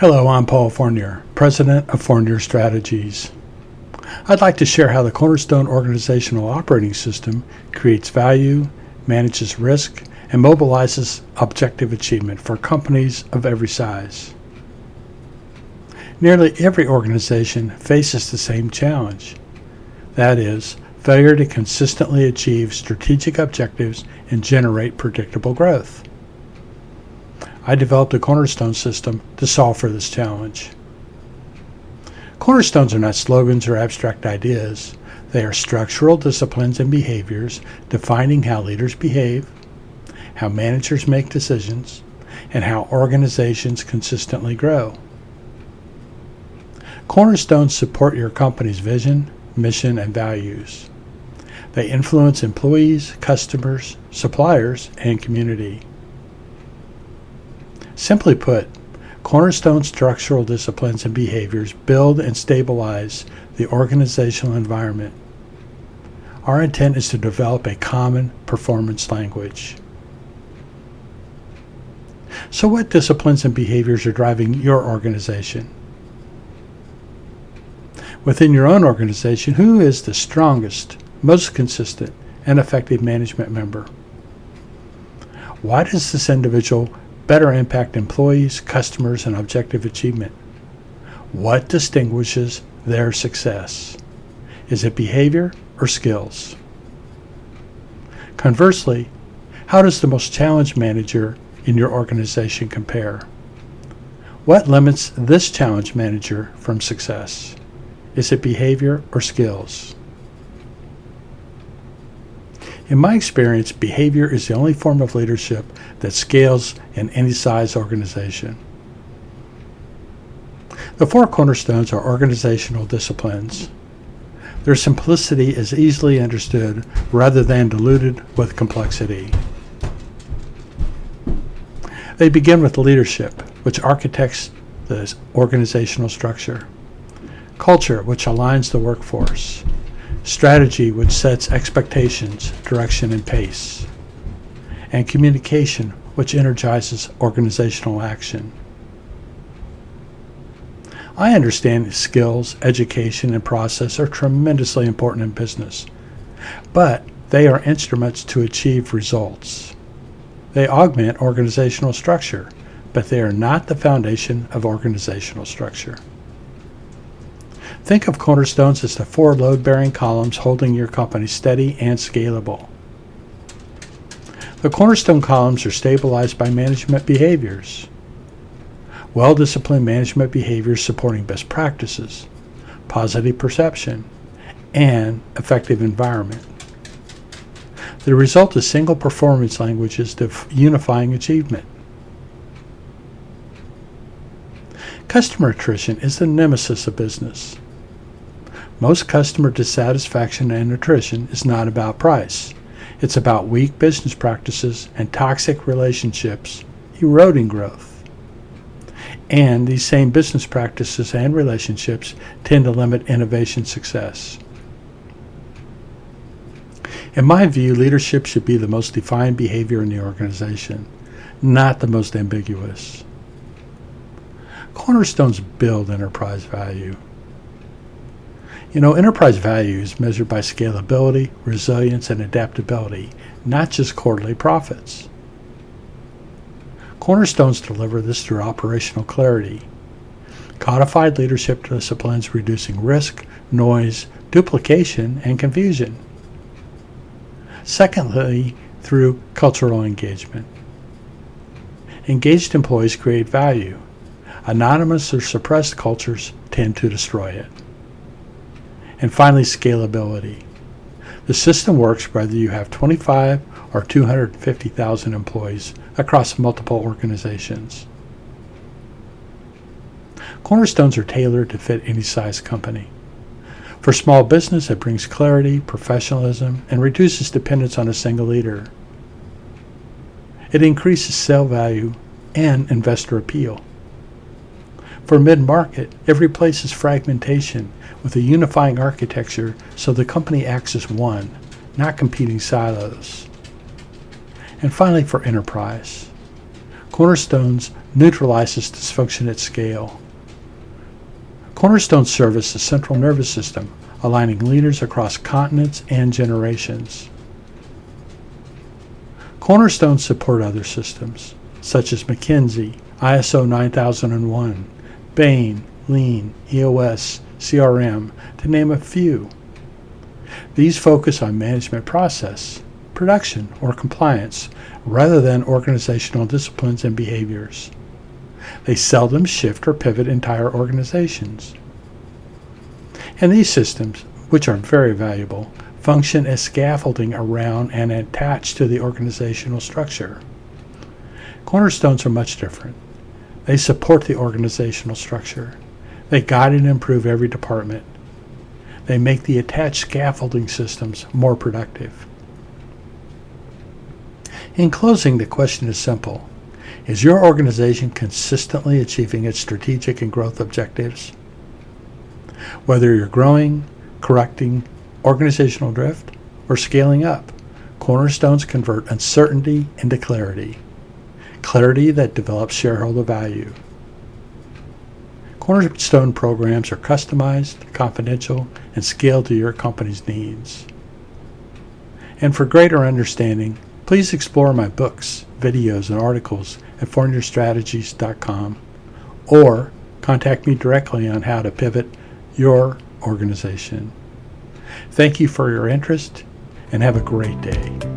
Hello, I'm Paul Fournier, President of Fournier Strategies. I'd like to share how the Cornerstone Organizational Operating System creates value, manages risk, and mobilizes objective achievement for companies of every size. Nearly every organization faces the same challenge. That is, failure to consistently achieve strategic objectives and generate predictable growth. I developed a Cornerstone System to solve for this challenge. Cornerstones are not slogans or abstract ideas. They are structural disciplines and behaviors defining how leaders behave, how managers make decisions, and how organizations consistently grow. Cornerstones support your company's vision, mission, and values. They influence employees, customers, suppliers, and community. Simply put, Cornerstone structural disciplines and behaviors build and stabilize the organizational environment. Our intent is to develop a common performance language. So what disciplines and behaviors are driving your organization? Within your own organization, who is the strongest, most consistent, and effective management member? Why does this individual better impact employees, customers, and objective achievement? What distinguishes their success? Is it behavior or skills? Conversely, how does the most challenged manager in your organization compare? What limits this challenged manager from success? Is it behavior or skills? In my experience, behavior is the only form of leadership that scales in any size organization. The four cornerstones are organizational disciplines. Their simplicity is easily understood rather than diluted with complexity. They begin with leadership, which architects the organizational structure; culture, which aligns the workforce; strategy, which sets expectations, direction, and pace; and communication, which energizes organizational action. I understand skills, education, and process are tremendously important in business, but they are instruments to achieve results. They augment organizational structure, but they are not the foundation of organizational structure. Think of cornerstones as the four load-bearing columns holding your company steady and scalable. The cornerstone columns are stabilized by management behaviors. Well-disciplined management behaviors supporting best practices, positive perception, and effective environment. The result is single performance languages unifying achievement. Customer attrition is the nemesis of business. Most customer dissatisfaction and attrition is not about price. It's about weak business practices and toxic relationships eroding growth. And these same business practices and relationships tend to limit innovation success. In my view, leadership should be the most defined behavior in the organization, not the most ambiguous. Cornerstones build enterprise value. Enterprise value is measured by scalability, resilience, and adaptability, not just quarterly profits. Cornerstones deliver this through operational clarity, codified leadership disciplines reducing risk, noise, duplication, and confusion. Secondly, through cultural engagement. Engaged employees create value. Anonymous or suppressed cultures tend to destroy it. And finally, scalability. The system works whether you have 25 or 250,000 employees across multiple organizations. Cornerstones are tailored to fit any size company. For small business, it brings clarity, professionalism, and reduces dependence on a single leader. It increases sale value and investor appeal. For mid-market, it replaces fragmentation with a unifying architecture so the company acts as one, not competing silos. And finally, for enterprise, Cornerstones neutralizes dysfunction at scale. Cornerstones service the central nervous system, aligning leaders across continents and generations. Cornerstones support other systems, such as McKinsey, ISO 9001, Bain, Lean, EOS, CRM, to name a few. These focus on management process, production, or compliance, rather than organizational disciplines and behaviors. They seldom shift or pivot entire organizations. And these systems, which are very valuable, function as scaffolding around and attached to the organizational structure. Cornerstones are much different. They support the organizational structure. They guide and improve every department. They make the attached scaffolding systems more productive. In closing, the question is simple. Is your organization consistently achieving its strategic and growth objectives? Whether you're growing, correcting organizational drift, or scaling up, Cornerstones convert uncertainty into clarity. Clarity that develops shareholder value. Cornerstone programs are customized, confidential, and scaled to your company's needs. And for greater understanding, please explore my books, videos, and articles at fournierstrategies.com or contact me directly on how to pivot your organization. Thank you for your interest and have a great day.